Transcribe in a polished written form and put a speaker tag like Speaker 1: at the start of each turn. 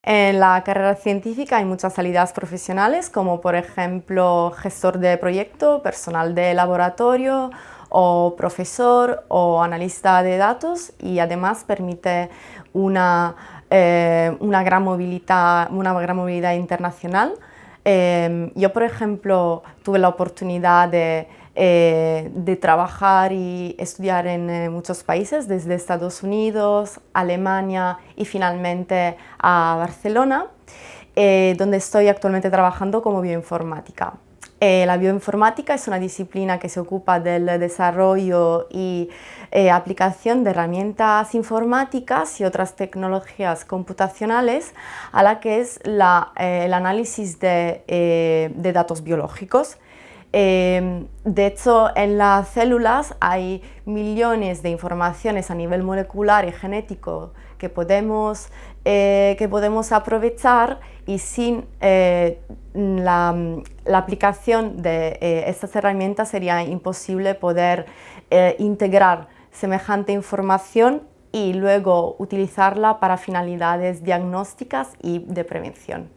Speaker 1: En la carrera científica hay muchas salidas profesionales, como por ejemplo gestor de proyecto, personal de laboratorio o profesor o analista de datos, y además permite una, una gran movilidad internacional. Yo, por ejemplo, tuve la oportunidad de trabajar y estudiar en muchos países, desde Estados Unidos, Alemania y finalmente a Barcelona, donde estoy actualmente trabajando como bioinformática. La bioinformática es una disciplina que se ocupa del desarrollo y aplicación de herramientas informáticas y otras tecnologías computacionales a la que es el análisis de datos biológicos. De hecho, en las células hay millones de informaciones a nivel molecular y genético que podemos aprovechar, y sin la aplicación de estas herramientas sería imposible poder integrar semejante información y luego utilizarla para finalidades diagnósticas y de prevención.